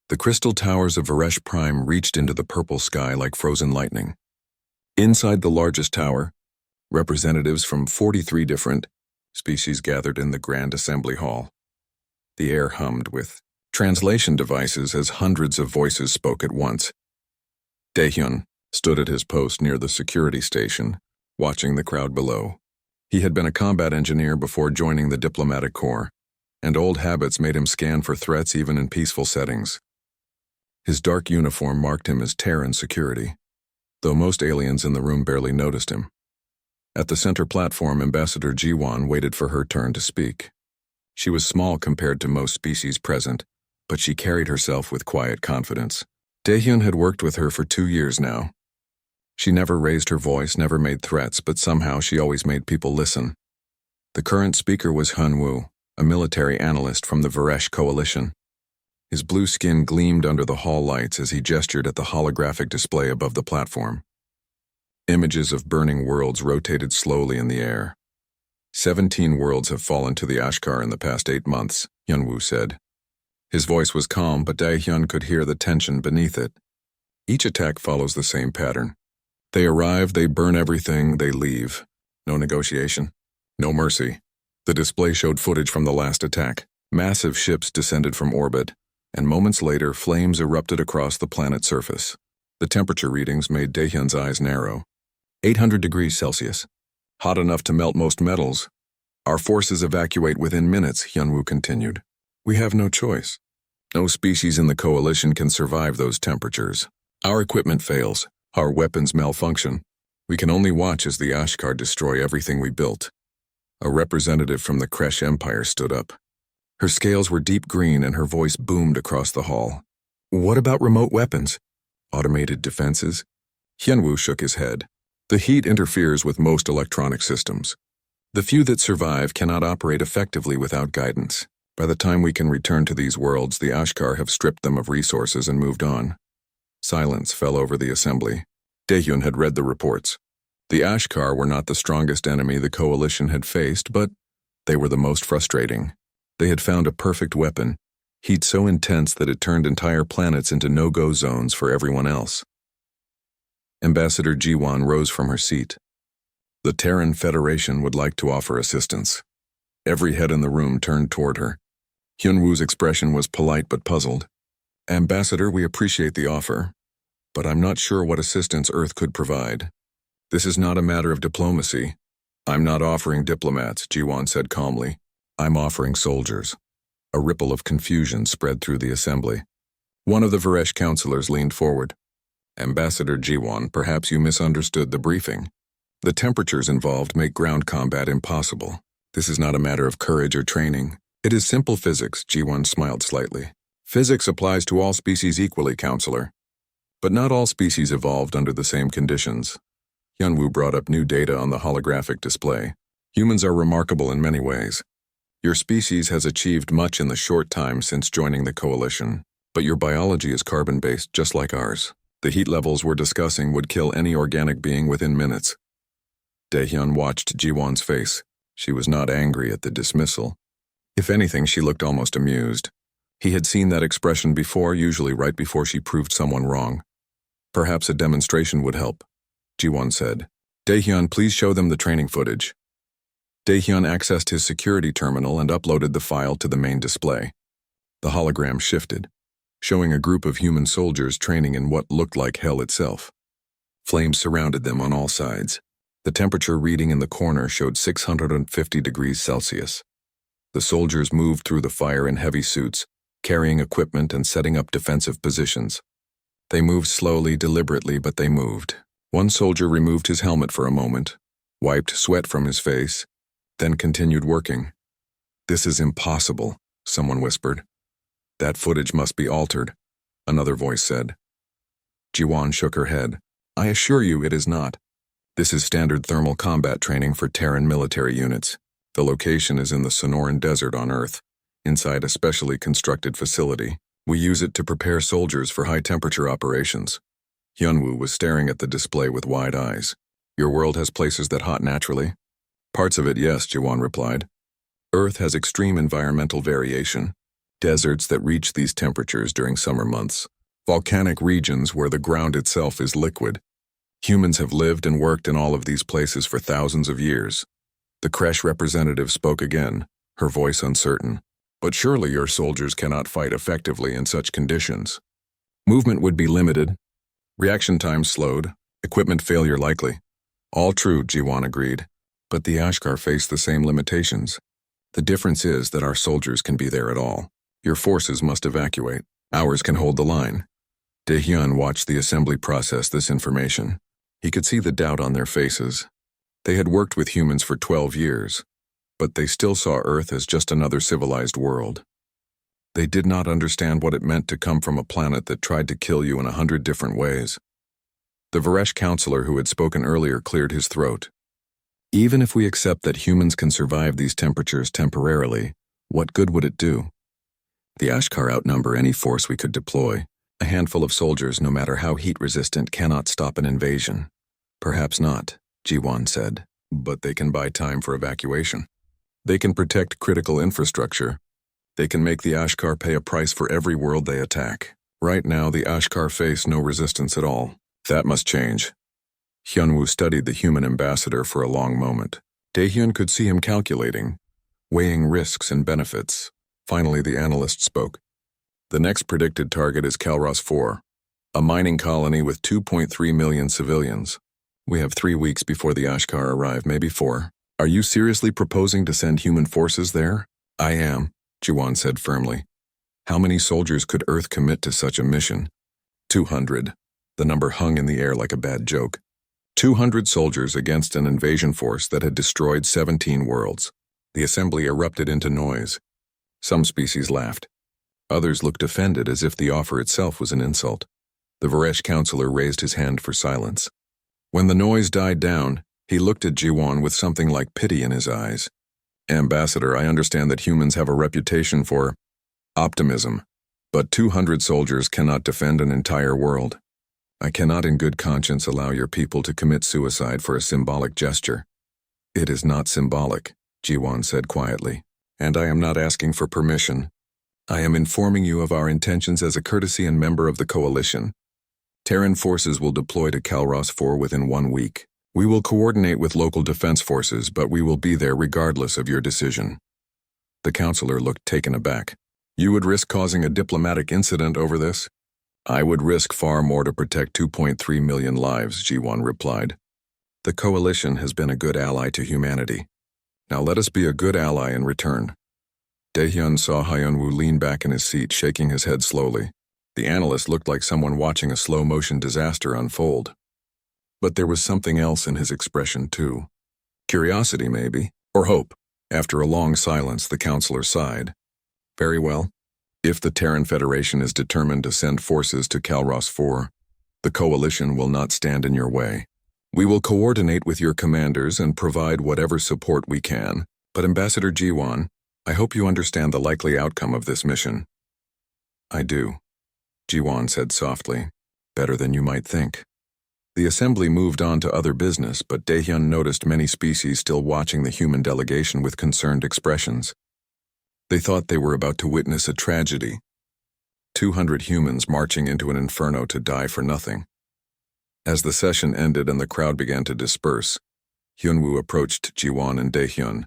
The crystal towers of Varesh Prime reached into the purple sky like frozen lightning. Inside the largest tower, representatives from 43 different species gathered in the Grand Assembly Hall. The air hummed with translation devices as hundreds of voices spoke at once. Daehyun stood at his post near the security station, watching the crowd below. He had been a combat engineer before joining the diplomatic corps, and old habits made him scan for threats even in peaceful settings. His dark uniform marked him as Terran security, though most aliens in the room barely noticed him. At the center platform, Ambassador Jiwon waited for her turn to speak. She was small compared to most species present, but she carried herself with quiet confidence. Daehyun had worked with her for 2 years now. She never raised her voice, never made threats, but somehow she always made people listen. The current speaker was Han-woo, a military analyst from the Varesh Coalition. His blue skin gleamed under the hall lights as he gestured at the holographic display above the platform. Images of burning worlds rotated slowly in the air. 17 worlds have fallen to the Ashkar in the past 8 months, Hyun-woo said. His voice was calm, but Daehyun could hear the tension beneath it. Each attack follows the same pattern. They arrive, they burn everything, they leave. No negotiation. No mercy. The display showed footage from the last attack. Massive ships descended from orbit, and moments later, flames erupted across the planet's surface. The temperature readings made Daehyun's eyes narrow. 800 degrees Celsius. Hot enough to melt most metals. Our forces evacuate within minutes, Hyun-woo continued. We have no choice. No species in the coalition can survive those temperatures. Our equipment fails. Our weapons malfunction. We can only watch as the Ashkar destroy everything we built. A representative from the Kresh Empire stood up. Her scales were deep green and her voice boomed across the hall. What about remote weapons? Automated defenses? Hyun-woo shook his head. The heat interferes with most electronic systems. The few that survive cannot operate effectively without guidance. By the time we can return to these worlds, the Ashkar have stripped them of resources and moved on. Silence fell over the assembly. Daehyun had read the reports. The Ashkar were not the strongest enemy the coalition had faced, but they were the most frustrating. They had found a perfect weapon, heat so intense that it turned entire planets into no-go zones for everyone else. Ambassador Jiwon rose from her seat. The Terran Federation would like to offer assistance. Every head in the room turned toward her. Hyun-woo's expression was polite but puzzled. Ambassador, we appreciate the offer, but I'm not sure what assistance Earth could provide. This is not a matter of diplomacy. I'm not offering diplomats, Jiwon said calmly. I'm offering soldiers. A ripple of confusion spread through the assembly. One of the Varesh counselors leaned forward. Ambassador Jiwon, perhaps you misunderstood the briefing. The temperatures involved make ground combat impossible. This is not a matter of courage or training. It is simple physics, Jiwon smiled slightly. Physics applies to all species equally, counselor. But not all species evolved under the same conditions. Hyun-woo brought up new data on the holographic display. Humans are remarkable in many ways. Your species has achieved much in the short time since joining the coalition, but your biology is carbon-based just like ours. The heat levels we're discussing would kill any organic being within minutes. Daehyun watched Jiwon's face. She was not angry at the dismissal. If anything, she looked almost amused. He had seen that expression before, usually right before she proved someone wrong. Perhaps a demonstration would help, Jiwon said. Daehyun, please show them the training footage. Daehyun accessed his security terminal and uploaded the file to the main display. The hologram shifted, showing a group of human soldiers training in what looked like hell itself. Flames surrounded them on all sides. The temperature reading in the corner showed 650 degrees Celsius. The soldiers moved through the fire in heavy suits, carrying equipment and setting up defensive positions. They moved slowly, deliberately, but they moved. One soldier removed his helmet for a moment, wiped sweat from his face, then continued working. This is impossible, someone whispered. That footage must be altered, another voice said. Jiwon shook her head. I assure you it is not. This is standard thermal combat training for Terran military units. The location is in the Sonoran Desert on Earth, inside a specially constructed facility. We use it to prepare soldiers for high-temperature operations. Hyun-woo was staring at the display with wide eyes. Your world has places that hot naturally? Parts of it, yes, Jiwon replied. Earth has extreme environmental variation. deserts that reach these temperatures during summer months, volcanic regions where the ground itself is liquid. Humans have lived and worked in all of these places for thousands of years. The Kresh representative spoke again, her voice uncertain. But surely your soldiers cannot fight effectively in such conditions. Movement would be limited, reaction time slowed, equipment failure likely. All true, Jiwan agreed. But the Ashkar face the same limitations. The difference is that our soldiers can be there at all. Your forces must evacuate. Ours can hold the line. Daehyun watched the assembly process this information. He could see the doubt on their faces. They had worked with humans for 12 years, but they still saw Earth as just another civilized world. They did not understand what it meant to come from a planet that tried to kill you in 100 different ways. The Varesh counselor who had spoken earlier cleared his throat. Even if we accept that humans can survive these temperatures temporarily, what good would it do? The Ashkar outnumber any force we could deploy. A handful of soldiers, no matter how heat-resistant, cannot stop an invasion. Perhaps not, Jiwan said, but they can buy time for evacuation. They can protect critical infrastructure. They can make the Ashkar pay a price for every world they attack. Right now, the Ashkar face no resistance at all. That must change. Hyunwoo studied the human ambassador for a long moment. Daehyun could see him calculating, weighing risks and benefits. Finally, the analyst spoke. The next predicted target is Kalros 4, a mining colony with 2.3 million civilians. We have 3 weeks before the Ashkar arrive, maybe 4. Are you seriously proposing to send human forces there? I am, Jiwan said firmly. How many soldiers could Earth commit to such a mission? 200. The number hung in the air like a bad joke. 200 soldiers against an invasion force that had destroyed 17 worlds. The assembly erupted into noise. Some species laughed. Others looked offended as if the offer itself was an insult. The Varesh counselor raised his hand for silence. When the noise died down, he looked at Jiwan with something like pity in his eyes. Ambassador, I understand that humans have a reputation for optimism, but 200 soldiers cannot defend an entire world. I cannot in good conscience allow your people to commit suicide for a symbolic gesture. It is not symbolic, Jiwan said quietly, and I am not asking for permission. I am informing you of our intentions as a courtesy and member of the coalition. Terran forces will deploy to Kalros 4 within 1 week. We will coordinate with local defense forces, but we will be there regardless of your decision. The counselor looked taken aback. You would risk causing a diplomatic incident over this? I would risk far more to protect 2.3 million lives, Jiwan replied. The coalition has been a good ally to humanity. Now let us be a good ally in return. Daehyun saw Hyunwoo lean back in his seat, shaking his head slowly. The analyst looked like someone watching a slow-motion disaster unfold. But there was something else in his expression, too. Curiosity, maybe, or hope. After a long silence, the counselor sighed. Very well. If the Terran Federation is determined to send forces to Kalros 4, the coalition will not stand in your way. We will coordinate with your commanders and provide whatever support we can. But Ambassador Jiwan, I hope you understand the likely outcome of this mission. I do, Jiwan said softly. Better than you might think. The assembly moved on to other business, but Daehyun noticed many species still watching the human delegation with concerned expressions. They thought they were about to witness a tragedy. 200 humans marching into an inferno to die for nothing. As the session ended and the crowd began to disperse, Hyunwoo approached Jiwan and Daehyun.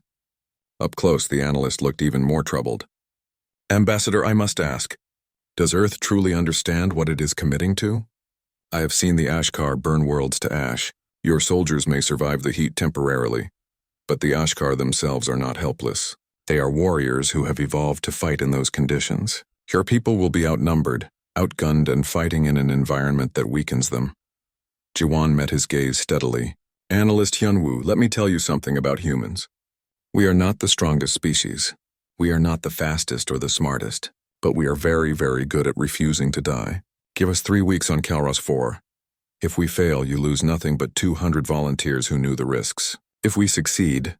Up close, the analyst looked even more troubled. Ambassador, I must ask, does Earth truly understand what it is committing to? I have seen the Ashkar burn worlds to ash. Your soldiers may survive the heat temporarily, but the Ashkar themselves are not helpless. They are warriors who have evolved to fight in those conditions. Your people will be outnumbered, outgunned, and fighting in an environment that weakens them. Jiwan met his gaze steadily. Analyst Hyunwoo, let me tell you something about humans. We are not the strongest species. We are not the fastest or the smartest, but we are very, very good at refusing to die. Give us 3 weeks on Kalros 4. If we fail, you lose nothing but 200 volunteers who knew the risks. If you succeed,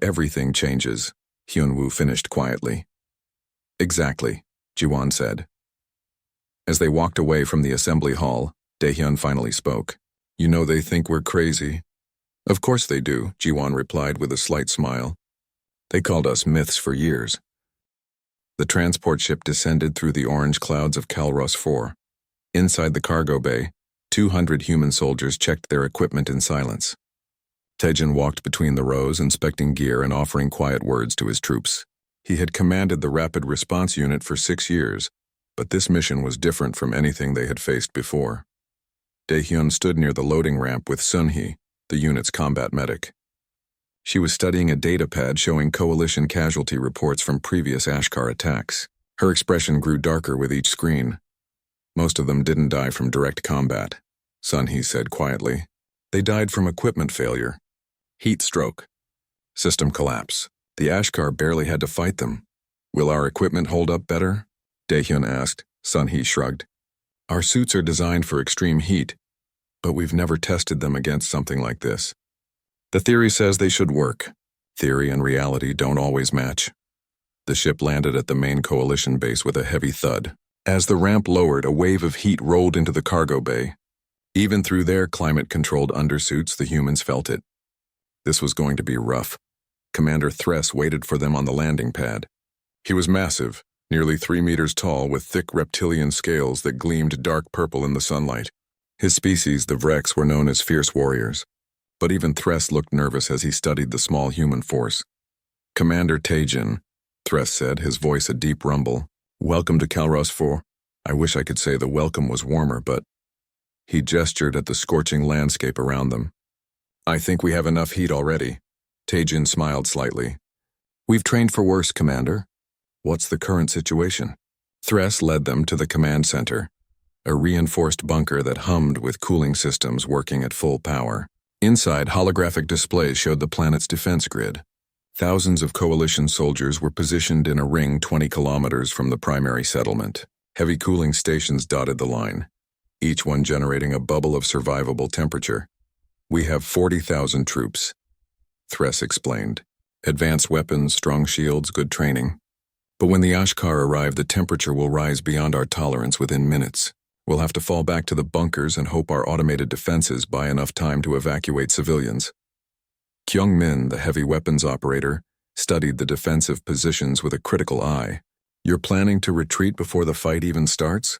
everything changes, Hyunwoo finished quietly. Exactly, Jiwan said. As they walked away from the assembly hall, Daehyun finally spoke. You know they think we're crazy. Of course they do, Jiwan replied with a slight smile. They called us myths for years. The transport ship descended through the orange clouds of Calros 4. Inside the cargo bay, 200 human soldiers checked their equipment in silence. Tejan walked between the rows, inspecting gear and offering quiet words to his troops. He had commanded the Rapid Response Unit for 6 years, but this mission was different from anything they had faced before. Daehyun stood near the loading ramp with Sunhee, the unit's combat medic. She was studying a data pad showing coalition casualty reports from previous Ashkar attacks. Her expression grew darker with each screen. Most of them didn't die from direct combat, Sunhee said quietly. They died from equipment failure. Heat stroke. System collapse. The Ashkar barely had to fight them. Will our equipment hold up better? Daehyun asked. Sunhee shrugged. Our suits are designed for extreme heat, but we've never tested them against something like this. The theory says they should work. Theory and reality don't always match. The ship landed at the main coalition base with a heavy thud. As the ramp lowered, a wave of heat rolled into the cargo bay. Even through their climate-controlled undersuits, the humans felt it. This was going to be rough. Commander Thress waited for them on the landing pad. He was massive, nearly 3 meters tall, with thick reptilian scales that gleamed dark purple in the sunlight. His species, the Vrex, were known as fierce warriors. But even Thress looked nervous as he studied the small human force. Commander Tejan, Thress said, his voice a deep rumble. Welcome to Calros 4. I wish I could say the welcome was warmer, but... He gestured at the scorching landscape around them. I think we have enough heat already. Tejan smiled slightly. We've trained for worse, Commander. What's the current situation? Thress led them to the command center, a reinforced bunker that hummed with cooling systems working at full power. Inside, holographic displays showed the planet's defense grid. Thousands of coalition soldiers were positioned in a ring 20 kilometers from the primary settlement. Heavy cooling stations dotted the line, each one generating a bubble of survivable temperature. We have 40,000 troops, Thress explained. Advanced weapons, strong shields, good training. But when the Ashkar arrive, the temperature will rise beyond our tolerance within minutes. We'll have to fall back to the bunkers and hope our automated defenses buy enough time to evacuate civilians. Kyung-min, the heavy weapons operator, studied the defensive positions with a critical eye. You're planning to retreat before the fight even starts?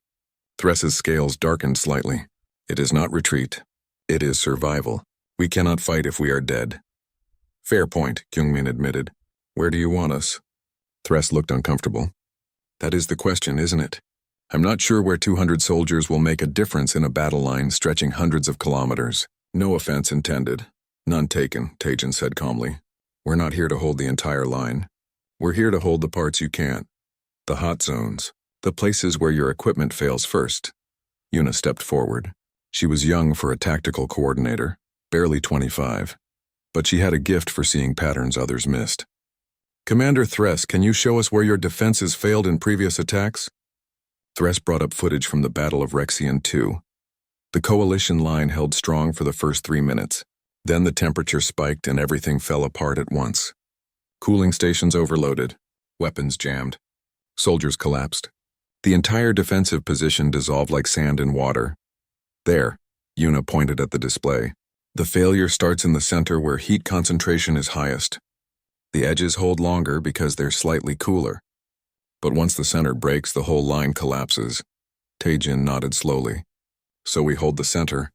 Thress's scales darkened slightly. It is not retreat. It is survival. We cannot fight if we are dead. Fair point, Kyung-min admitted. Where do you want us? Thress looked uncomfortable. That is the question, isn't it? I'm not sure where 200 soldiers will make a difference in a battle line stretching hundreds of kilometers. No offense intended. None taken, Tejan said calmly. We're not here to hold the entire line. We're here to hold the parts you can't. The hot zones. The places where your equipment fails first. Yuna stepped forward. She was young for a tactical coordinator, barely 25. But she had a gift for seeing patterns others missed. Commander Thress, can you show us where your defenses failed in previous attacks? Thress brought up footage from the Battle of Rexian 2. The coalition line held strong for the first 3 minutes. Then the temperature spiked and everything fell apart at once. Cooling stations overloaded. Weapons jammed. Soldiers collapsed. The entire defensive position dissolved like sand in water. There, Yuna pointed at the display. The failure starts in the center where heat concentration is highest. The edges hold longer because they're slightly cooler. But once the center breaks, the whole line collapses. Tejan nodded slowly. So we hold the center.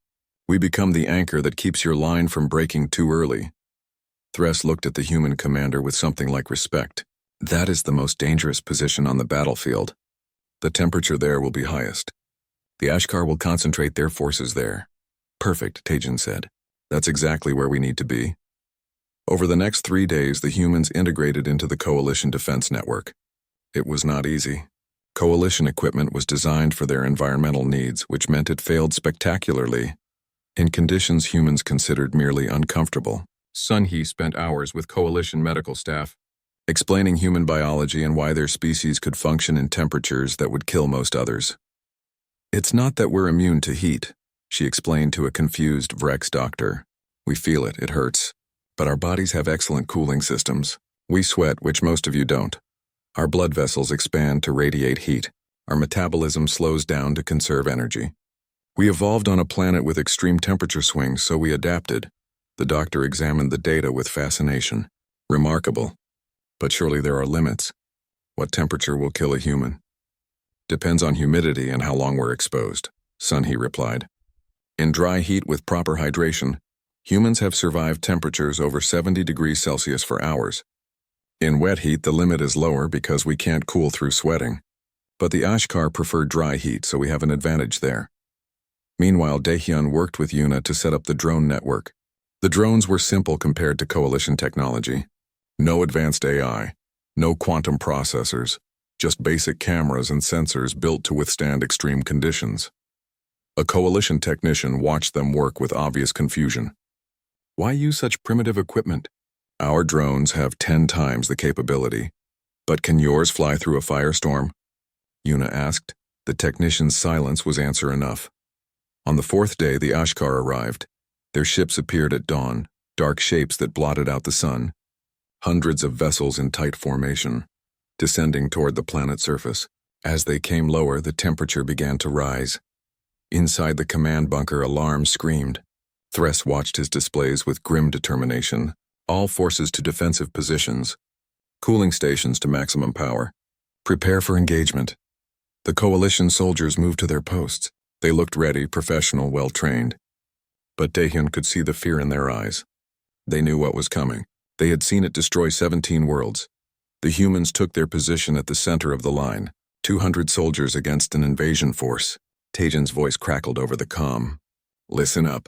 We become the anchor that keeps your line from breaking too early. Thress looked at the human commander with something like respect. That is the most dangerous position on the battlefield. The temperature there will be highest. The Ashkar will concentrate their forces there. Perfect, Tejan said. That's exactly where we need to be. Over the next 3 days, the humans integrated into the Coalition defense network. It was not easy. Coalition equipment was designed for their environmental needs, which meant it failed spectacularly in conditions humans considered merely uncomfortable. Sunhee spent hours with Coalition medical staff, explaining human biology and why their species could function in temperatures that would kill most others. It's not that we're immune to heat, she explained to a confused Vrex doctor. We feel it, it hurts. But our bodies have excellent cooling systems. We sweat, which most of you don't. Our blood vessels expand to radiate heat. Our metabolism slows down to conserve energy. We evolved on a planet with extreme temperature swings, so we adapted. The doctor examined the data with fascination. Remarkable. But surely there are limits. What temperature will kill a human? Depends on humidity and how long we're exposed, Sun-Hee replied. In dry heat with proper hydration, humans have survived temperatures over 70 degrees Celsius for hours. In wet heat, the limit is lower because we can't cool through sweating. But the Ashkar prefer dry heat, so we have an advantage there. Meanwhile, Daehyun worked with Yuna to set up the drone network. The drones were simple compared to coalition technology. No advanced AI, no quantum processors, just basic cameras and sensors built to withstand extreme conditions. A coalition technician watched them work with obvious confusion. Why use such primitive equipment? Our drones have 10 times the capability. But can yours fly through a firestorm? Yuna asked. The technician's silence was answer enough. On the 4th day, the Ashkar arrived. Their ships appeared at dawn, dark shapes that blotted out the sun. Hundreds of vessels in tight formation, descending toward the planet's surface. As they came lower, the temperature began to rise. Inside the command bunker, alarms screamed. Thress watched his displays with grim determination. All forces to defensive positions. Cooling stations to maximum power. Prepare for engagement. The coalition soldiers moved to their posts. They looked ready, professional, well-trained. But Daehyun could see the fear in their eyes. They knew what was coming. They had seen it destroy 17 worlds. The humans took their position at the center of the line. 200 soldiers against an invasion force. Taejin's voice crackled over the comm. Listen up.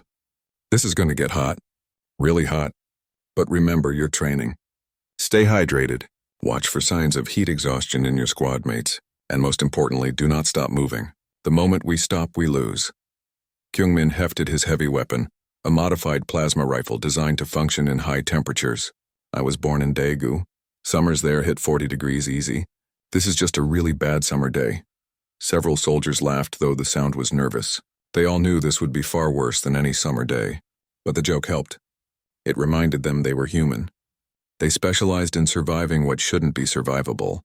This is going to get hot. Really hot. But remember your training. Stay hydrated. Watch for signs of heat exhaustion in your squad mates. And most importantly, do not stop moving. The moment we stop, we lose. Kyungmin hefted his heavy weapon, a modified plasma rifle designed to function in high temperatures. I was born in Daegu. Summers there hit 40 degrees easy. This is just a really bad summer day. Several soldiers laughed, though the sound was nervous. They all knew this would be far worse than any summer day. But the joke helped. It reminded them they were human. They specialized in surviving what shouldn't be survivable.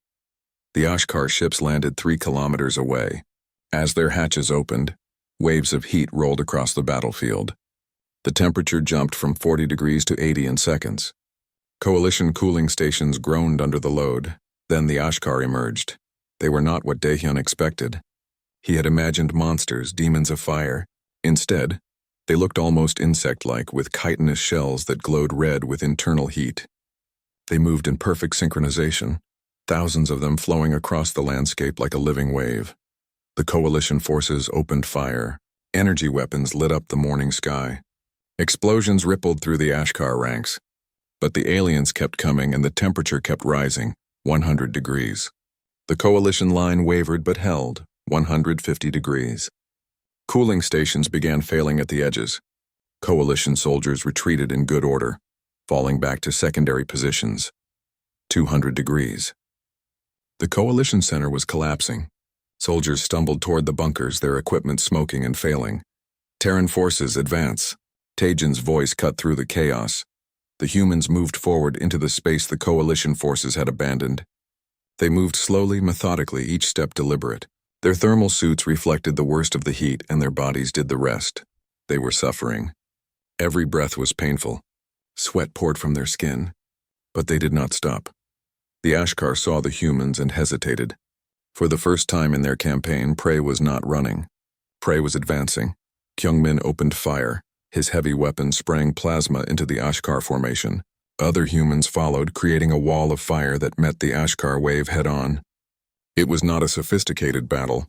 The Ashkar ships landed 3 kilometers away. As their hatches opened, waves of heat rolled across the battlefield. The temperature jumped from 40 degrees to 80 in seconds. Coalition cooling stations groaned under the load. Then the Ashkar emerged. They were not what Daehyun expected. He had imagined monsters, demons of fire. Instead, they looked almost insect-like, with chitinous shells that glowed red with internal heat. They moved in perfect synchronization, thousands of them flowing across the landscape like a living wave. The coalition forces opened fire. Energy weapons lit up the morning sky. Explosions rippled through the Ashkar ranks. But the aliens kept coming and the temperature kept rising, 100 degrees. The coalition line wavered but held, 150 degrees. Cooling stations began failing at the edges. Coalition soldiers retreated in good order, falling back to secondary positions. 200 degrees. The coalition center was collapsing. Soldiers stumbled toward the bunkers, their equipment smoking and failing. Terran forces advance. Taejin's voice cut through the chaos. The humans moved forward into the space the coalition forces had abandoned. They moved slowly, methodically, each step deliberate. Their thermal suits reflected the worst of the heat, and their bodies did the rest. They were suffering. Every breath was painful. Sweat poured from their skin. But they did not stop. The Ashkar saw the humans and hesitated. For the first time in their campaign, prey was not running. Prey was advancing. Kyungmin opened fire. His heavy weapon sprang plasma into the Ashkar formation. Other humans followed, creating a wall of fire that met the Ashkar wave head-on. It was not a sophisticated battle.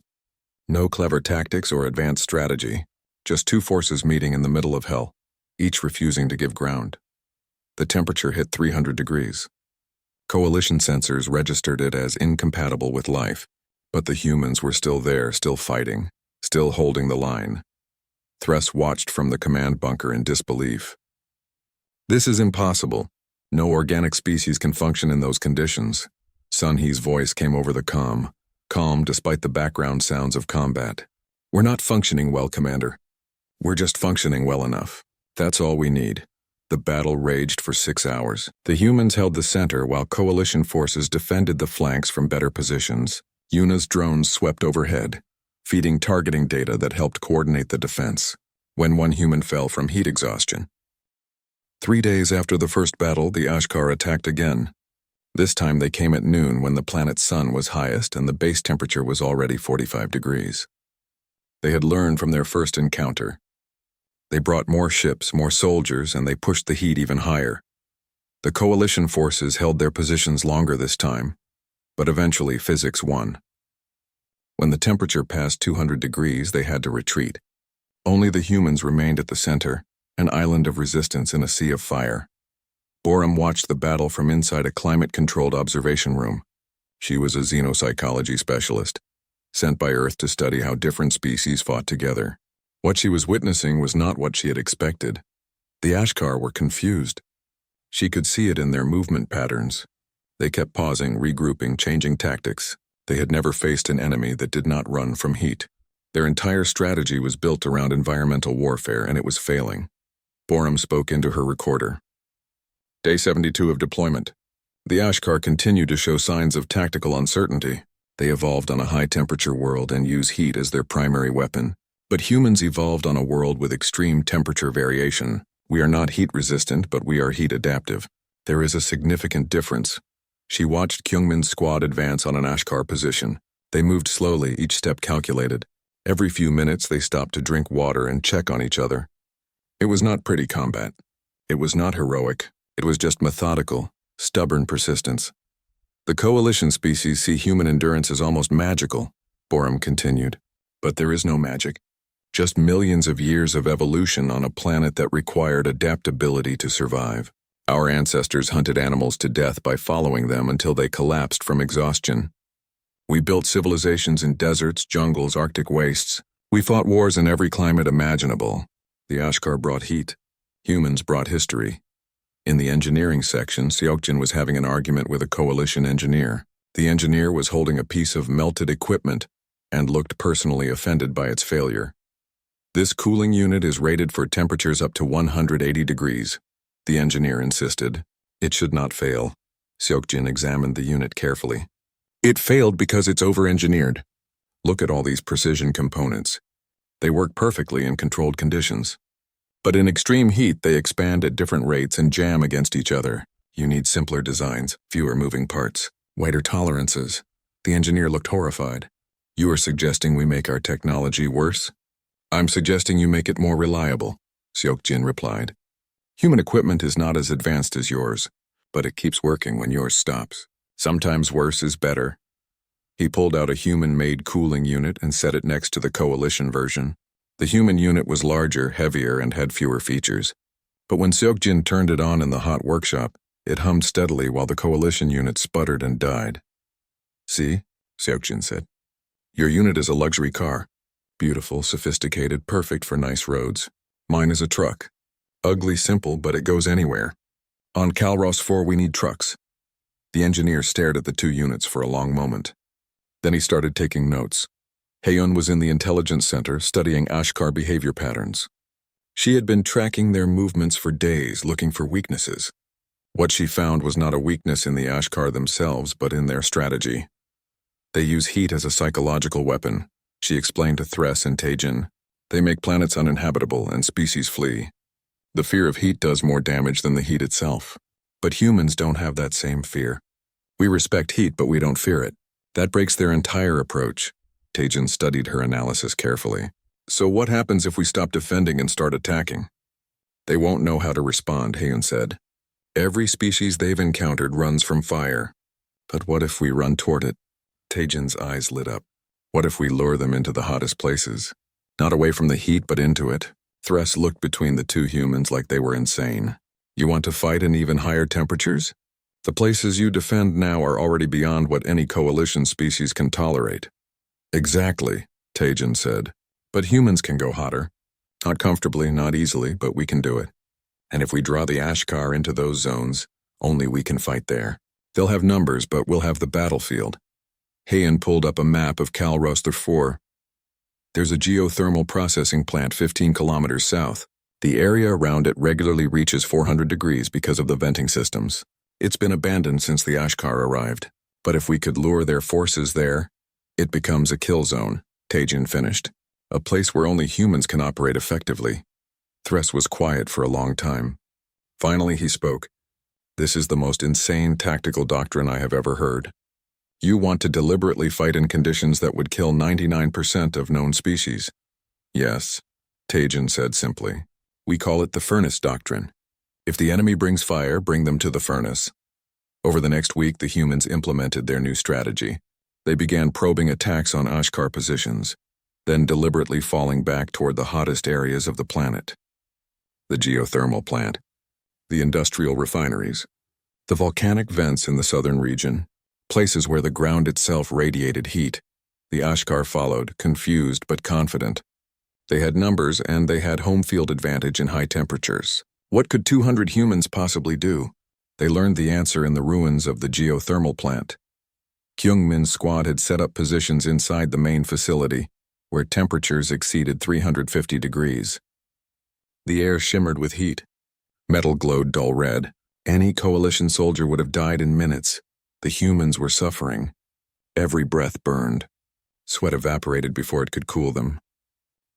No clever tactics or advanced strategy. Just 2 forces meeting in the middle of hell, each refusing to give ground. The temperature hit 300 degrees. Coalition sensors registered it as incompatible with life, but the humans were still there, still fighting, still holding the line. Thress watched from the command bunker in disbelief. This is impossible. No organic species can function in those conditions. Sun-Hee's voice came over the comm, calm despite the background sounds of combat. We're not functioning well, Commander. We're just functioning well enough. That's all we need. The battle raged for 6 hours. The humans held the center while coalition forces defended the flanks from better positions. Yuna's drones swept overhead, feeding targeting data that helped coordinate the defense, when one human fell from heat exhaustion. 3 days after the first battle, the Ashkar attacked again. This time they came at noon when the planet's sun was highest and the base temperature was already 45 degrees. They had learned from their first encounter. They brought more ships, more soldiers, and they pushed the heat even higher. The coalition forces held their positions longer this time, but eventually physics won. When the temperature passed 200 degrees, they had to retreat. Only the humans remained at the center, an island of resistance in a sea of fire. Borum watched the battle from inside a climate-controlled observation room. She was a xenopsychology specialist, sent by Earth to study how different species fought together. What she was witnessing was not what she had expected. The Ashkar were confused. She could see it in their movement patterns. They kept pausing, regrouping, changing tactics. They had never faced an enemy that did not run from heat. Their entire strategy was built around environmental warfare, and it was failing. Borum spoke into her recorder. Day 72 of deployment. The Ashkar continued to show signs of tactical uncertainty. They evolved on a high-temperature world and use heat as their primary weapon. But humans evolved on a world with extreme temperature variation. We are not heat-resistant, but we are heat-adaptive. There is a significant difference. She watched Kyungmin's squad advance on an Ashkar position. They moved slowly, each step calculated. Every few minutes they stopped to drink water and check on each other. It was not pretty combat. It was not heroic. It was just methodical, stubborn persistence. The coalition species see human endurance as almost magical, Borum continued. But there is no magic. Just millions of years of evolution on a planet that required adaptability to survive. Our ancestors hunted animals to death by following them until they collapsed from exhaustion. We built civilizations in deserts, jungles, Arctic wastes. We fought wars in every climate imaginable. The Ashkar brought heat. Humans brought history. In the engineering section, Seokjin was having an argument with a coalition engineer. The engineer was holding a piece of melted equipment and looked personally offended by its failure. This cooling unit is rated for temperatures up to 180 degrees, the engineer insisted. It should not fail. Seokjin examined the unit carefully. It failed because it's over-engineered. Look at all these precision components. They work perfectly in controlled conditions. But in extreme heat, they expand at different rates and jam against each other. You need simpler designs, fewer moving parts, wider tolerances. The engineer looked horrified. You are suggesting we make our technology worse? I'm suggesting you make it more reliable, Seokjin replied. Human equipment is not as advanced as yours, but it keeps working when yours stops. Sometimes worse is better. He pulled out a human-made cooling unit and set it next to the coalition version. The human unit was larger, heavier, and had fewer features. But when Seokjin turned it on in the hot workshop, it hummed steadily while the coalition unit sputtered and died. See, Seokjin said. Your unit is a luxury car. Beautiful, sophisticated, perfect for nice roads. Mine is a truck. Ugly, simple, but it goes anywhere. On Calros 4 we need trucks. The engineer stared at the two units for a long moment. Then he started taking notes. Haeun was in the intelligence center studying Ashkar behavior patterns. She had been tracking their movements for days, looking for weaknesses. What she found was not a weakness in the Ashkar themselves, but in their strategy. They use heat as a psychological weapon, she explained to Thres and Taejin. They make planets uninhabitable and species flee. The fear of heat does more damage than the heat itself. But humans don't have that same fear. We respect heat, but we don't fear it. That breaks their entire approach. Taejin studied her analysis carefully. So what happens if we stop defending and start attacking? They won't know how to respond, Haeun said. Every species they've encountered runs from fire. But what if we run toward it? Taejin's eyes lit up. What if we lure them into the hottest places? Not away from the heat, but into it. Thres looked between the two humans like they were insane. You want to fight in even higher temperatures? The places you defend now are already beyond what any coalition species can tolerate. Exactly, Taejin said. But humans can go hotter. Not comfortably, not easily, but we can do it. And if we draw the Ashkar into those zones, only we can fight there. They'll have numbers, but we'll have the battlefield. Haeun pulled up a map of Calros 4. There's a geothermal processing plant 15 kilometers south. The area around it regularly reaches 400 degrees because of the venting systems. It's been abandoned since the Ashkar arrived. But if we could lure their forces there, it becomes a kill zone, Taejin finished. A place where only humans can operate effectively. Thres was quiet for a long time. Finally he spoke. This is the most insane tactical doctrine I have ever heard. You want to deliberately fight in conditions that would kill 99% of known species. Yes, Tajin said simply. We call it the furnace doctrine. If the enemy brings fire, bring them to the furnace. Over the next week, the humans implemented their new strategy. They began probing attacks on Ashkar positions, then deliberately falling back toward the hottest areas of the planet. The geothermal plant, the industrial refineries, the volcanic vents in the southern region, places where the ground itself radiated heat. The Ashkar followed, confused but confident. They had numbers and they had home field advantage in high temperatures. What could 200 humans possibly do? They learned the answer in the ruins of the geothermal plant. Kyungmin's squad had set up positions inside the main facility, where temperatures exceeded 350 degrees. The air shimmered with heat. Metal glowed dull red. Any coalition soldier would have died in minutes. The humans were suffering. Every breath burned. Sweat evaporated before it could cool them.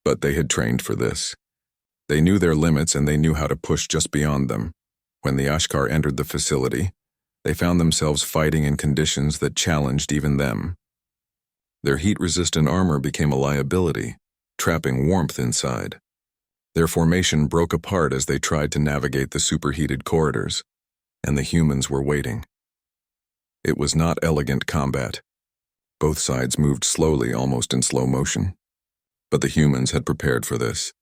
But they had trained for this. They knew their limits and they knew how to push just beyond them. When the Ashkar entered the facility, they found themselves fighting in conditions that challenged even them. Their heat-resistant armor became a liability, trapping warmth inside. Their formation broke apart as they tried to navigate the superheated corridors, and the humans were waiting. It was not elegant combat. Both sides moved slowly, almost in slow motion. But the humans had prepared for this.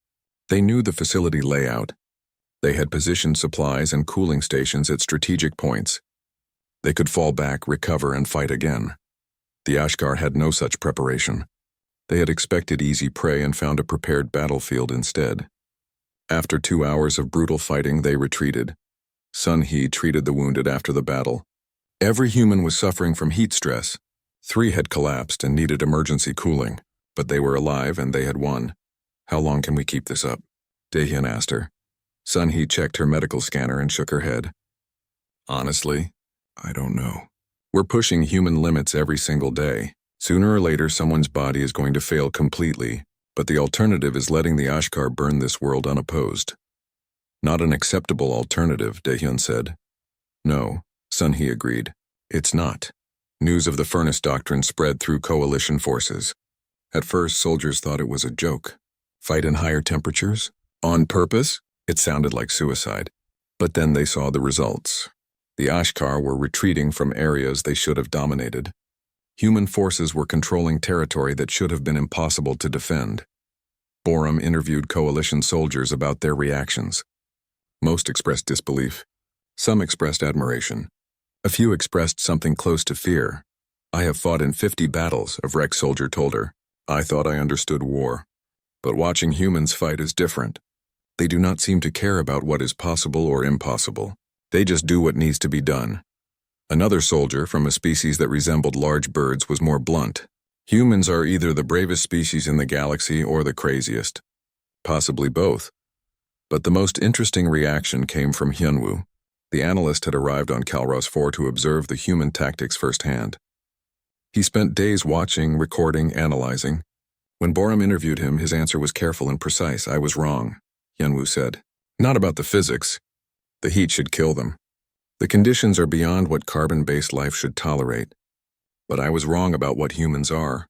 They knew the facility layout. They had positioned supplies and cooling stations at strategic points. They could fall back, recover, and fight again. The Ashkar had no such preparation. They had expected easy prey and found a prepared battlefield instead. After 2 hours of brutal fighting, they retreated. Sun He treated the wounded after the battle. Every human was suffering from heat stress. 3 had collapsed and needed emergency cooling, but they were alive and they had won. How long can we keep this up? Daehyun asked her. Sun He checked her medical scanner and shook her head. Honestly, I don't know. We're pushing human limits every single day. Sooner or later, someone's body is going to fail completely, but the alternative is letting the Ashkar burn this world unopposed. Not an acceptable alternative, Daehyun said. No, Sun He agreed. It's not. News of the furnace doctrine spread through coalition forces. At first, soldiers thought it was a joke. Fight in higher temperatures? On purpose? It sounded like suicide. But then they saw the results. The Ashkar were retreating from areas they should have dominated. Human forces were controlling territory that should have been impossible to defend. Borum interviewed coalition soldiers about their reactions. Most expressed disbelief. Some expressed admiration. A few expressed something close to fear. I have fought in 50 battles, a Vrek soldier told her. I thought I understood war. But watching humans fight is different. They do not seem to care about what is possible or impossible. They just do what needs to be done. Another soldier from a species that resembled large birds was more blunt. Humans are either the bravest species in the galaxy or the craziest. Possibly both. But the most interesting reaction came from Hyunwoo. The analyst had arrived on Kalros 4 to observe the human tactics firsthand. He spent days watching, recording, analyzing. When Borum interviewed him, his answer was careful and precise. I was wrong, Hyunwoo said. Not about the physics. The heat should kill them. The conditions are beyond what carbon-based life should tolerate. But I was wrong about what humans are.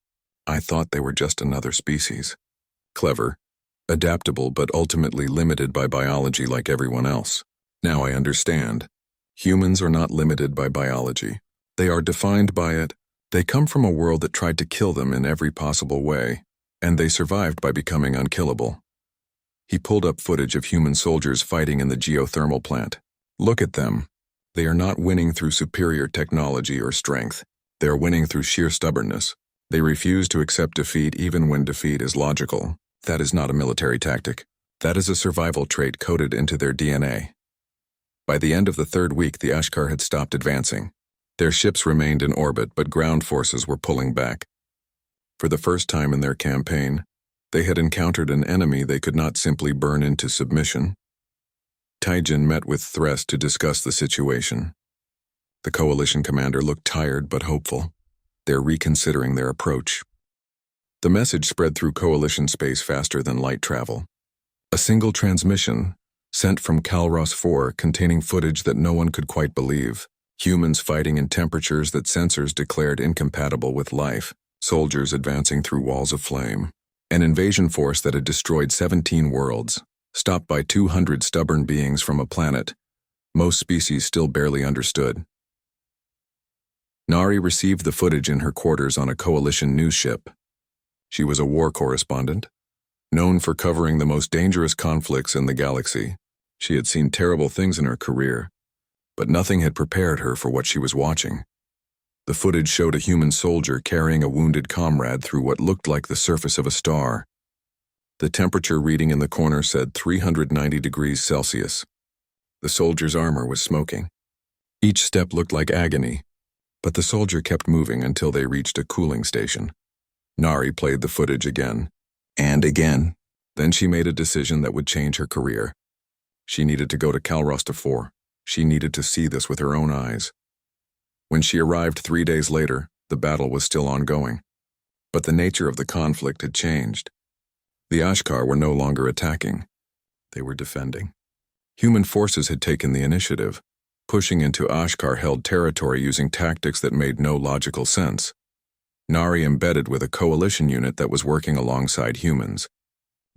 I thought they were just another species. Clever, adaptable, but ultimately limited by biology like everyone else. Now I understand. Humans are not limited by biology. They are defined by it. They come from a world that tried to kill them in every possible way, and they survived by becoming unkillable. He pulled up footage of human soldiers fighting in the geothermal plant. Look at them. They are not winning through superior technology or strength. They are winning through sheer stubbornness. They refuse to accept defeat even when defeat is logical. That is not a military tactic. That is a survival trait coded into their DNA. By the end of the 3rd week, the Ashkar had stopped advancing. Their ships remained in orbit, but ground forces were pulling back. For the first time in their campaign, they had encountered an enemy they could not simply burn into submission. Taijin met with Threst to discuss the situation. The coalition commander looked tired but hopeful. They're reconsidering their approach. The message spread through coalition space faster than light travel. A single transmission, sent from Calros 4 containing footage that no one could quite believe. Humans fighting in temperatures that sensors declared incompatible with life, soldiers advancing through walls of flame, an invasion force that had destroyed 17 worlds, stopped by 200 stubborn beings from a planet most species still barely understood. Nari received the footage in her quarters on a coalition news ship. She was a war correspondent, known for covering the most dangerous conflicts in the galaxy. She had seen terrible things in her career, but nothing had prepared her for what she was watching. The footage showed a human soldier carrying a wounded comrade through what looked like the surface of a star. The temperature reading in the corner said 390 degrees Celsius. The soldier's armor was smoking. Each step looked like agony, but the soldier kept moving until they reached a cooling station. Nari played the footage again, and again. Then she made a decision that would change her career. She needed to go to Calrosta 4. She needed to see this with her own eyes. When she arrived 3 days later, the battle was still ongoing. But the nature of the conflict had changed. The Ashkar were no longer attacking. They were defending. Human forces had taken the initiative, pushing into Ashkar-held territory using tactics that made no logical sense. Nari embedded with a coalition unit that was working alongside humans.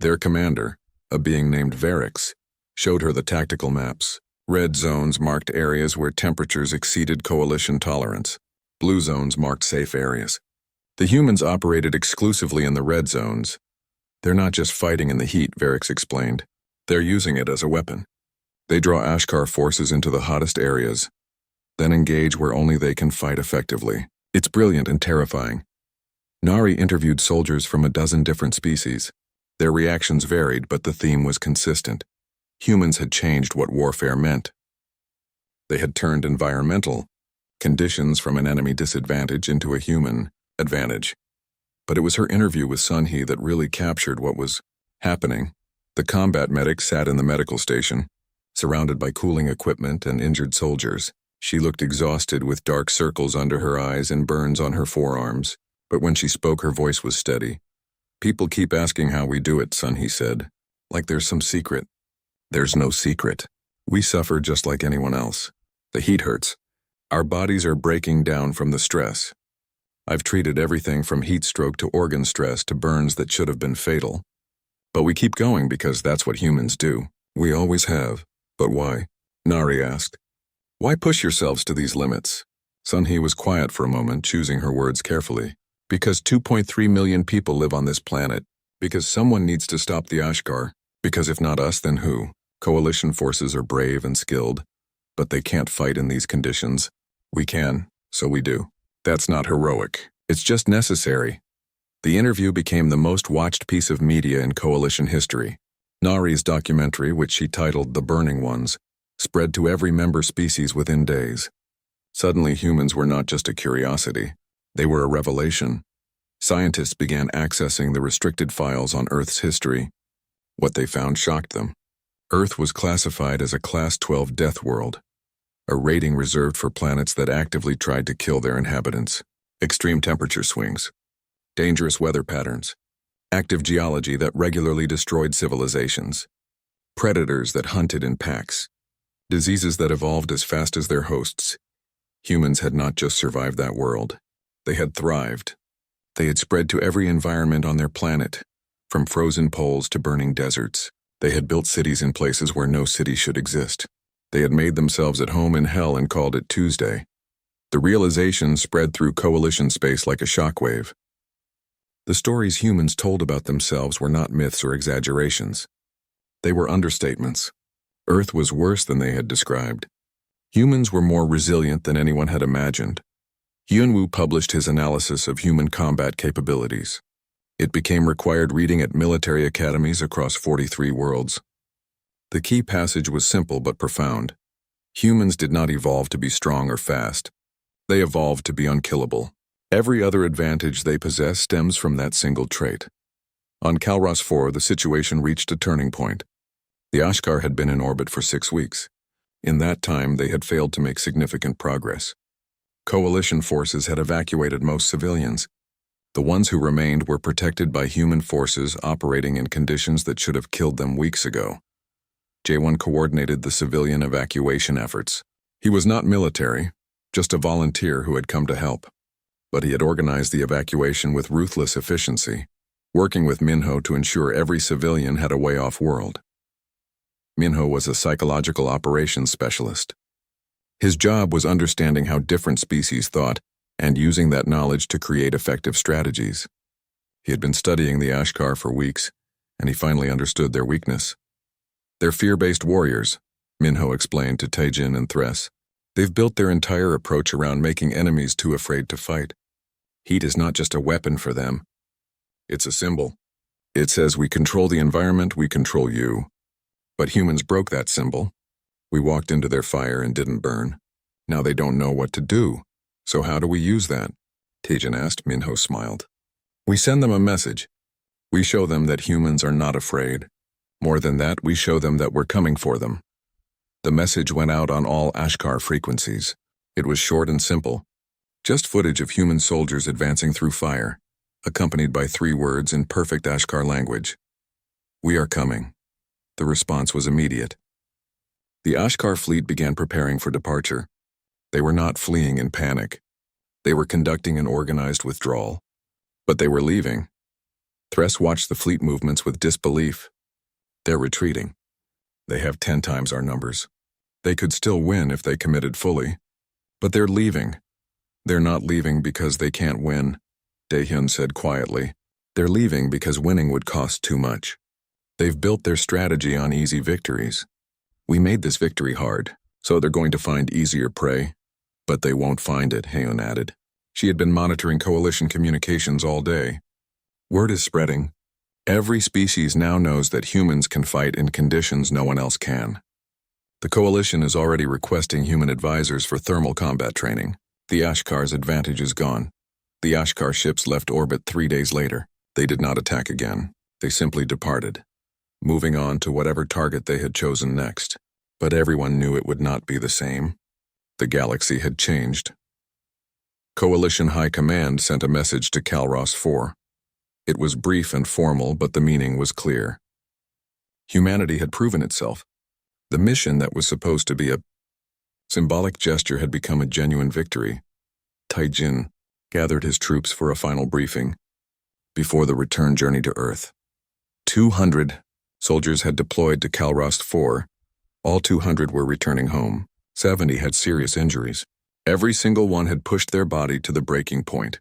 Their commander, a being named Varix, showed her the tactical maps. Red zones marked areas where temperatures exceeded coalition tolerance. Blue zones marked safe areas. The humans operated exclusively in the red zones. They're not just fighting in the heat, Varix explained. They're using it as a weapon. They draw Ashkar forces into the hottest areas, then engage where only they can fight effectively. It's brilliant and terrifying. Nari interviewed soldiers from a dozen different species. Their reactions varied, but the theme was consistent. Humans had changed what warfare meant. They had turned environmental conditions from an enemy disadvantage into a human advantage. But it was her interview with Sunhee that really captured what was happening. The combat medic sat in the medical station, surrounded by cooling equipment and injured soldiers. She looked exhausted with dark circles under her eyes and burns on her forearms, but when she spoke her voice was steady. People keep asking how we do it, Sunhee said, like there's some secret. There's no secret. We suffer just like anyone else. The heat hurts. Our bodies are breaking down from the stress. I've treated everything from heat stroke to organ stress to burns that should have been fatal. But we keep going because that's what humans do. We always have. But why? Nari asked. Why push yourselves to these limits? Sunhee was quiet for a moment, choosing her words carefully. Because 2.3 million people live on this planet. Because someone needs to stop the Ashkar. Because if not us, then who? Coalition forces are brave and skilled, but they can't fight in these conditions. We can, so we do. That's not heroic. It's just necessary. The interview became the most watched piece of media in Coalition history. Nari's documentary, which she titled The Burning Ones, spread to every member species within days. Suddenly, humans were not just a curiosity. They were a revelation. Scientists began accessing the restricted files on Earth's history. What they found shocked them. Earth was classified as a Class 12 death world, a rating reserved for planets that actively tried to kill their inhabitants. Extreme temperature swings, dangerous weather patterns, active geology that regularly destroyed civilizations, predators that hunted in packs, diseases that evolved as fast as their hosts. Humans had not just survived that world. They had thrived. They had spread to every environment on their planet, from frozen poles to burning deserts. They had built cities in places where no city should exist. They had made themselves at home in hell and called it Tuesday. The realization spread through coalition space like a shockwave. The stories humans told about themselves were not myths or exaggerations. They were understatements. Earth was worse than they had described. Humans were more resilient than anyone had imagined. Hyunwoo published his analysis of human combat capabilities. It became required reading at military academies across 43 worlds. The key passage was simple but profound. Humans did not evolve to be strong or fast. They evolved to be unkillable. Every other advantage they possess stems from that single trait. On Calros 4, the situation reached a turning point. The Ashkar had been in orbit for 6 weeks. In that time, they had failed to make significant progress. Coalition forces had evacuated most civilians. The ones who remained were protected by human forces operating in conditions that should have killed them weeks ago. Jae-won coordinated the civilian evacuation efforts. He was not military, just a volunteer who had come to help. But he had organized the evacuation with ruthless efficiency, working with Minho to ensure every civilian had a way off-world. Minho was a psychological operations specialist. His job was understanding how different species thought and using that knowledge to create effective strategies. He had been studying the Ashkar for weeks, and he finally understood their weakness. They're fear-based warriors, Minho explained to Taejin and Thres. They've built their entire approach around making enemies too afraid to fight. Heat is not just a weapon for them. It's a symbol. It says we control the environment, we control you. But humans broke that symbol. We walked into their fire and didn't burn. Now they don't know what to do. So how do we use that? Taejin asked. Minho smiled. We send them a message. We show them that humans are not afraid. More than that, we show them that we're coming for them. The message went out on all Ashkar frequencies. It was short and simple. Just footage of human soldiers advancing through fire, accompanied by 3 words in perfect Ashkar language. We are coming. The response was immediate. The Ashkar fleet began preparing for departure. They were not fleeing in panic. They were conducting an organized withdrawal. But they were leaving. Thres watched the fleet movements with disbelief. They're retreating. They have 10 times our numbers. They could still win if they committed fully. But they're leaving. They're not leaving because they can't win, Daehyun said quietly. They're leaving because winning would cost too much. They've built their strategy on easy victories. We made this victory hard, so they're going to find easier prey. But they won't find it, Haeun added. She had been monitoring coalition communications all day. Word is spreading. Every species now knows that humans can fight in conditions no one else can. The coalition is already requesting human advisors for thermal combat training. The Ashkar's advantage is gone. The Ashkar ships left orbit 3 days later. They did not attack again. They simply departed, moving on to whatever target they had chosen next. But everyone knew it would not be the same. The galaxy had changed. Coalition High Command sent a message to Calros 4. It was brief and formal, but the meaning was clear. Humanity had proven itself. The mission that was supposed to be a symbolic gesture had become a genuine victory. Taejin gathered his troops for a final briefing before the return journey to Earth. 200 soldiers had deployed to Calros 4. All 200 were returning home. 70 had serious injuries. Every single one had pushed their body to the breaking point.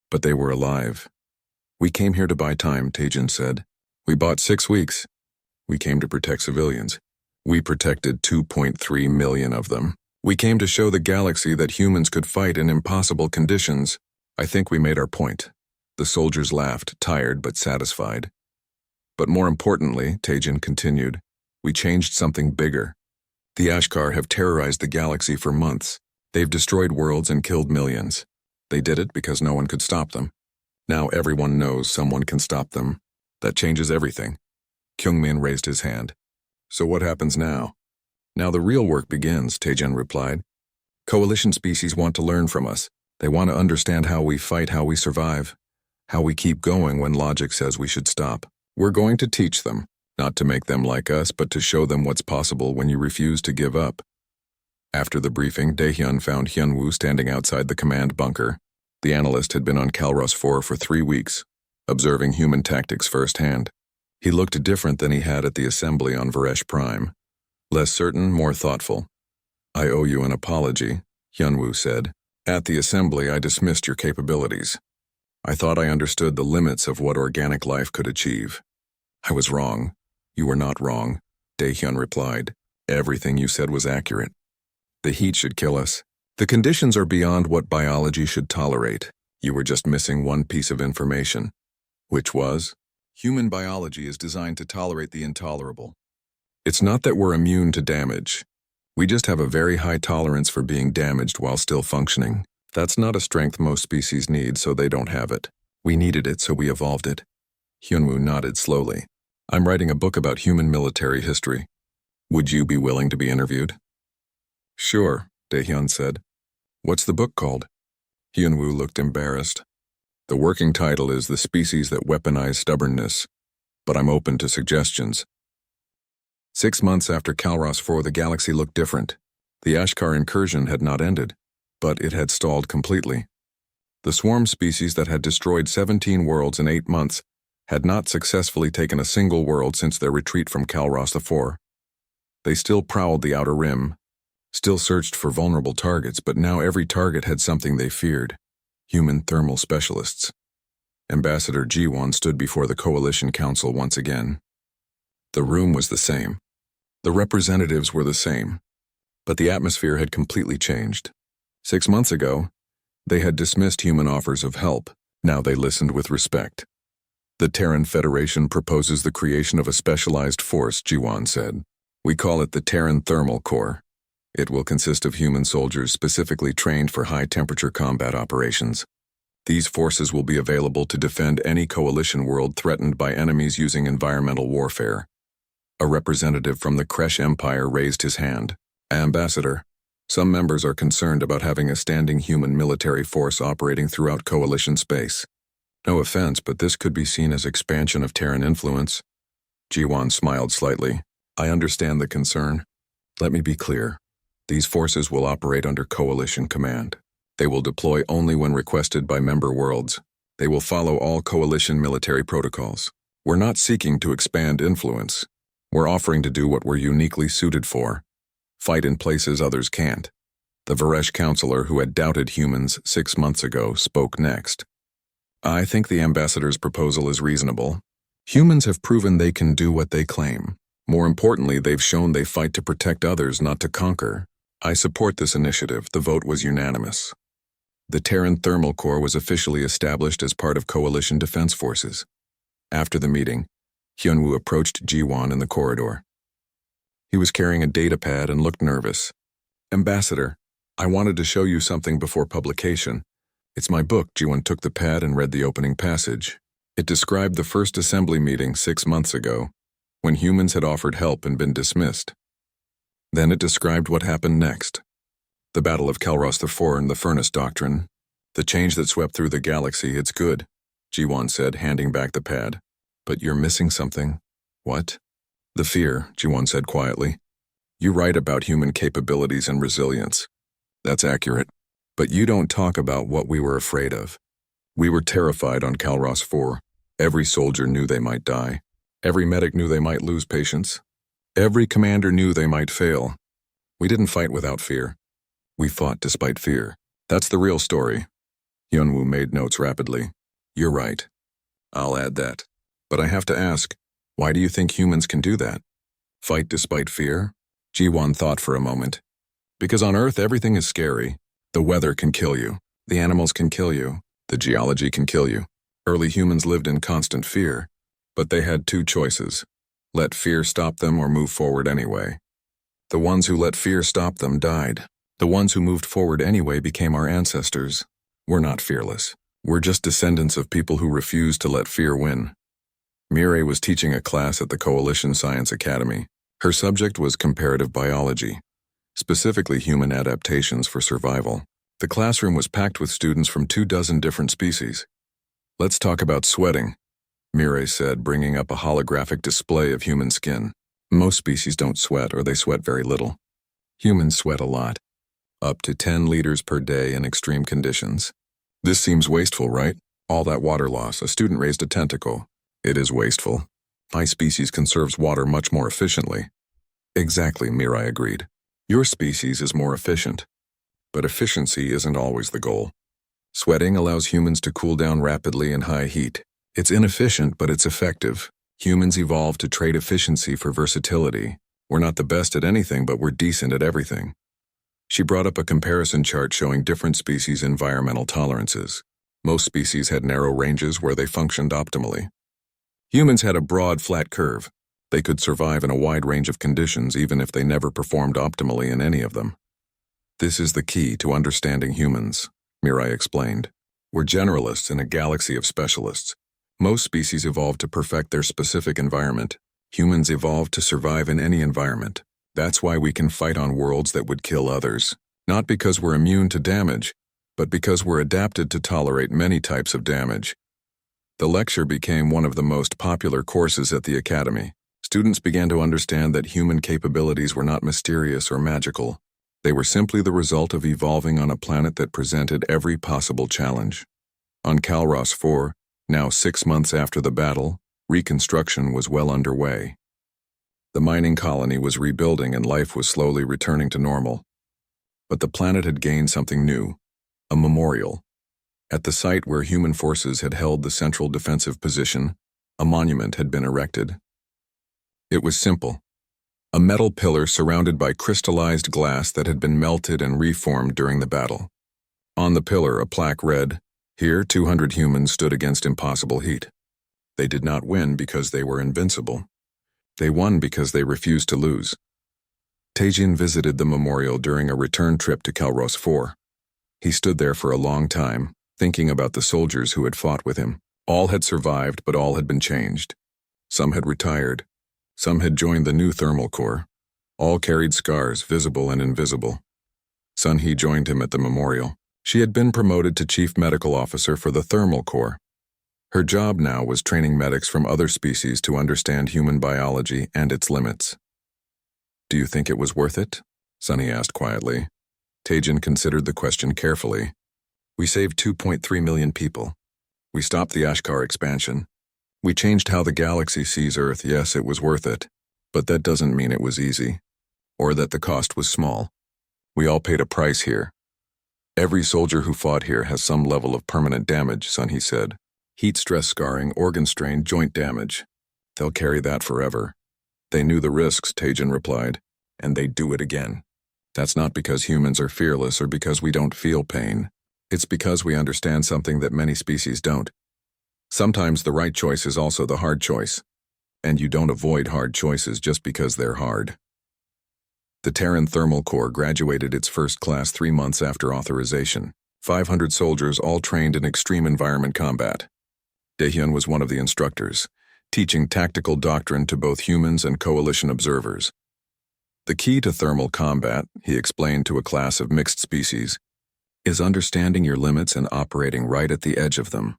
But they were alive. We came here to buy time, Taejin said. We bought 6 weeks. We came to protect civilians. We protected 2.3 million of them. We came to show the galaxy that humans could fight in impossible conditions. I think we made our point. The soldiers laughed, tired but satisfied. But more importantly, Taejin continued, we changed something bigger. The Ashkar have terrorized the galaxy for months. They've destroyed worlds and killed millions. They did it because no one could stop them. Now everyone knows someone can stop them. That changes everything. Kyungmin raised his hand. So what happens now? Now the real work begins, Taejin replied. Coalition species want to learn from us. They want to understand how we fight, how we survive, how we keep going when logic says we should stop. We're going to teach them, not to make them like us, but to show them what's possible when you refuse to give up. After the briefing, Daehyun found Hyunwoo standing outside the command bunker. The analyst had been on Calros 4 for 3 weeks, observing human tactics firsthand. He looked different than he had at the assembly on Varesh Prime. Less certain, more thoughtful. I owe you an apology, Hyunwoo said. At the assembly, I dismissed your capabilities. I thought I understood the limits of what organic life could achieve. I was wrong. You were not wrong, Daehyun replied. Everything you said was accurate. The heat should kill us. The conditions are beyond what biology should tolerate. You were just missing one piece of information. Which was? Human biology is designed to tolerate the intolerable. It's not that we're immune to damage. We just have a very high tolerance for being damaged while still functioning. That's not a strength most species need, so they don't have it. We needed it, so we evolved it. Hyunwoo nodded slowly. I'm writing a book about human military history. Would you be willing to be interviewed? Sure, Daehyun said. What's the book called? Hyunwoo looked embarrassed. The working title is The Species That Weaponize Stubbornness, but I'm open to suggestions. 6 months after Calros 4, the galaxy looked different. The Ashkar incursion had not ended, but it had stalled completely. The swarm species that had destroyed 17 worlds in 8 months had not successfully taken a single world since their retreat from Calros 4. They still prowled the outer rim, still searched for vulnerable targets, but now every target had something they feared: human thermal specialists. Ambassador G1 stood before the Coalition Council once again. The room was the same. The representatives were the same. But the atmosphere had completely changed. 6 months ago, they had dismissed human offers of help. Now they listened with respect. The Terran Federation proposes the creation of a specialized force, G1 said. We call it the Terran Thermal Corps. It will consist of human soldiers specifically trained for high-temperature combat operations. These forces will be available to defend any coalition world threatened by enemies using environmental warfare. A representative from the Kresh Empire raised his hand. Ambassador, some members are concerned about having a standing human military force operating throughout coalition space. No offense, but this could be seen as expansion of Terran influence. G1 smiled slightly. I understand the concern. Let me be clear. These forces will operate under coalition command. They will deploy only when requested by member worlds. They will follow all coalition military protocols. We're not seeking to expand influence. We're offering to do what we're uniquely suited for: fight in places others can't. The Varesh counselor who had doubted humans 6 months ago spoke next. I think the ambassador's proposal is reasonable. Humans have proven they can do what they claim. More importantly, they've shown they fight to protect others, not to conquer. I support this initiative. The vote was unanimous. The Terran Thermal Corps was officially established as part of Coalition Defense Forces. After the meeting, Hyunwoo approached Ji-won in the corridor. He was carrying a data pad and looked nervous. Ambassador, I wanted to show you something before publication. It's my book. Ji-won took the pad and read the opening passage. It described the first assembly meeting 6 months ago, when humans had offered help and been dismissed. Then it described what happened next. The Battle of Calros IV and the Furnace Doctrine. The change that swept through the galaxy. It's good, Ji-won said, handing back the pad. But you're missing something. What? The fear, Ji-won said quietly. You write about human capabilities and resilience. That's accurate. But you don't talk about what we were afraid of. We were terrified on Calros 4. Every soldier knew they might die. Every medic knew they might lose patients. Every commander knew they might fail. We didn't fight without fear. We fought despite fear. That's the real story. Hyunwoo made notes rapidly. You're right. I'll add that. But I have to ask, why do you think humans can do that? Fight despite fear? Ji-won thought for a moment. Because on Earth everything is scary. The weather can kill you. The animals can kill you. The geology can kill you. Early humans lived in constant fear. But they had two choices. Let fear stop them or move forward anyway. The ones who let fear stop them died. The ones who moved forward anyway became our ancestors. We're not fearless. We're just descendants of people who refused to let fear win. Mireille was teaching a class at the Coalition Science Academy. Her subject was comparative biology, specifically human adaptations for survival. The classroom was packed with students from 24 different species. Let's talk about sweating, Mireille said, bringing up a holographic display of human skin. Most species don't sweat, or they sweat very little. Humans sweat a lot, up to 10 liters per day in extreme conditions. This seems wasteful, right? All that water loss. A student raised a tentacle. It is wasteful. My species conserves water much more efficiently. Exactly, Mireille agreed. Your species is more efficient. But efficiency isn't always the goal. Sweating allows humans to cool down rapidly in high heat. It's inefficient, but it's effective. Humans evolved to trade efficiency for versatility. We're not the best at anything, but we're decent at everything. She brought up a comparison chart showing different species' environmental tolerances. Most species had narrow ranges where they functioned optimally. Humans had a broad, flat curve. They could survive in a wide range of conditions even if they never performed optimally in any of them. This is the key to understanding humans, Mireille explained. We're generalists in a galaxy of specialists. Most species evolved to perfect their specific environment. Humans evolved to survive in any environment. That's why we can fight on worlds that would kill others. Not because we're immune to damage, but because we're adapted to tolerate many types of damage. The lecture became one of the most popular courses at the Academy. Students began to understand that human capabilities were not mysterious or magical. They were simply the result of evolving on a planet that presented every possible challenge. On Calros 4, now 6 months after the battle, reconstruction was well underway. The mining colony was rebuilding and life was slowly returning to normal. But the planet had gained something new, a memorial. At the site where human forces had held the central defensive position, a monument had been erected. It was simple. A metal pillar surrounded by crystallized glass that had been melted and reformed during the battle. On the pillar, a plaque read, "Here 200 humans stood against impossible heat. They did not win because they were invincible. They won because they refused to lose." Taejin visited the memorial during a return trip to Calros 4. He stood there for a long time, thinking about the soldiers who had fought with him. All had survived, but all had been changed. Some had retired. Some had joined the new thermal corps. All carried scars, visible and invisible. Sunhee joined him at the memorial. She had been promoted to chief medical officer for the thermal corps. Her job now was training medics from other species to understand human biology and its limits. "Do you think it was worth it?" Sunhee asked quietly. Taejin considered the question carefully. "We saved 2.3 million people. We stopped the Ashkar expansion. We changed how the galaxy sees Earth. Yes, it was worth it. But that doesn't mean it was easy. Or that the cost was small. We all paid a price here. Every soldier who fought here has some level of permanent damage," Sunhee said. "Heat stress scarring, organ strain, joint damage. They'll carry that forever." "They knew the risks," Taejin replied, "and they'd do it again. That's not because humans are fearless or because we don't feel pain. It's because we understand something that many species don't. Sometimes the right choice is also the hard choice, and you don't avoid hard choices just because they're hard." The Terran Thermal Corps graduated its first class 3 months after authorization. 500 soldiers all trained in extreme environment combat. Daehyun was one of the instructors, teaching tactical doctrine to both humans and coalition observers. "The key to thermal combat," he explained to a class of mixed species, "is understanding your limits and operating right at the edge of them.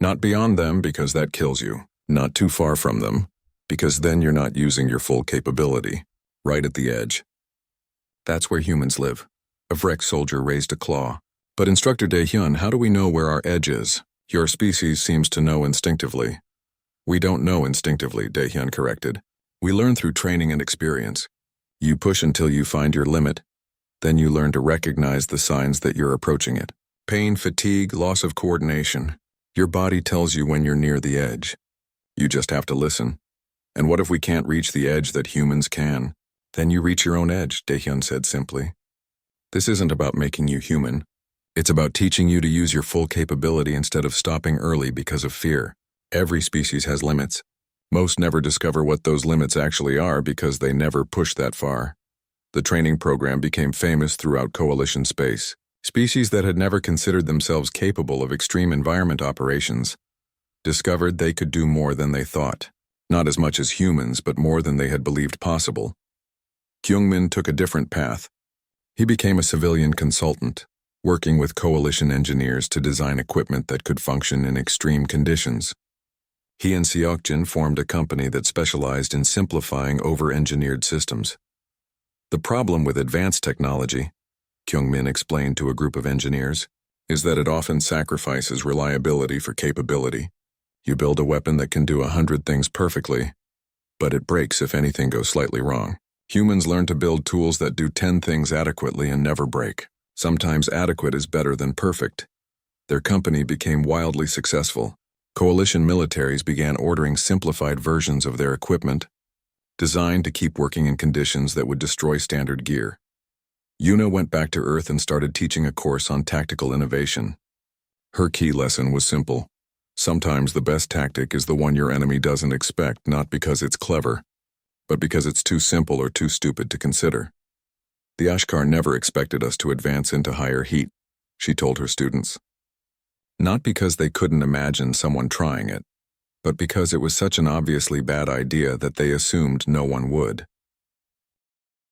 Not beyond them, because that kills you. Not too far from them, because then you're not using your full capability. Right at the edge. That's where humans live." A Vrek soldier raised a claw. "But Instructor Daehyun, how do we know where our edge is? Your species seems to know instinctively." "We don't know instinctively," Daehyun corrected. "We learn through training and experience. You push until you find your limit. Then you learn to recognize the signs that you're approaching it. Pain, fatigue, loss of coordination. Your body tells you when you're near the edge. You just have to listen. And what if we can't reach the edge that humans can? Then you reach your own edge," Daehyun said simply. "This isn't about making you human. It's about teaching you to use your full capability instead of stopping early because of fear. Every species has limits. Most never discover what those limits actually are because they never push that far." The training program became famous throughout Coalition space. Species that had never considered themselves capable of extreme environment operations discovered they could do more than they thought. Not as much as humans, but more than they had believed possible. Kyungmin took a different path. He became a civilian consultant, working with coalition engineers to design equipment that could function in extreme conditions. He and Seokjin formed a company that specialized in simplifying over-engineered systems. "The problem with advanced technology," Kyungmin explained to a group of engineers, "is that it often sacrifices reliability for capability. You build a weapon that can do 100 things perfectly, but it breaks if anything goes slightly wrong. Humans learn to build tools that do 10 things adequately and never break. Sometimes adequate is better than perfect." Their company became wildly successful. Coalition militaries began ordering simplified versions of their equipment, designed to keep working in conditions that would destroy standard gear. Yuna went back to Earth and started teaching a course on tactical innovation. Her key lesson was simple. Sometimes the best tactic is the one your enemy doesn't expect, not because it's clever, but because it's too simple or too stupid to consider. "The Ashkar never expected us to advance into higher heat," she told her students. Not because they couldn't imagine someone trying it, but because it was such an obviously bad idea that they assumed no one would.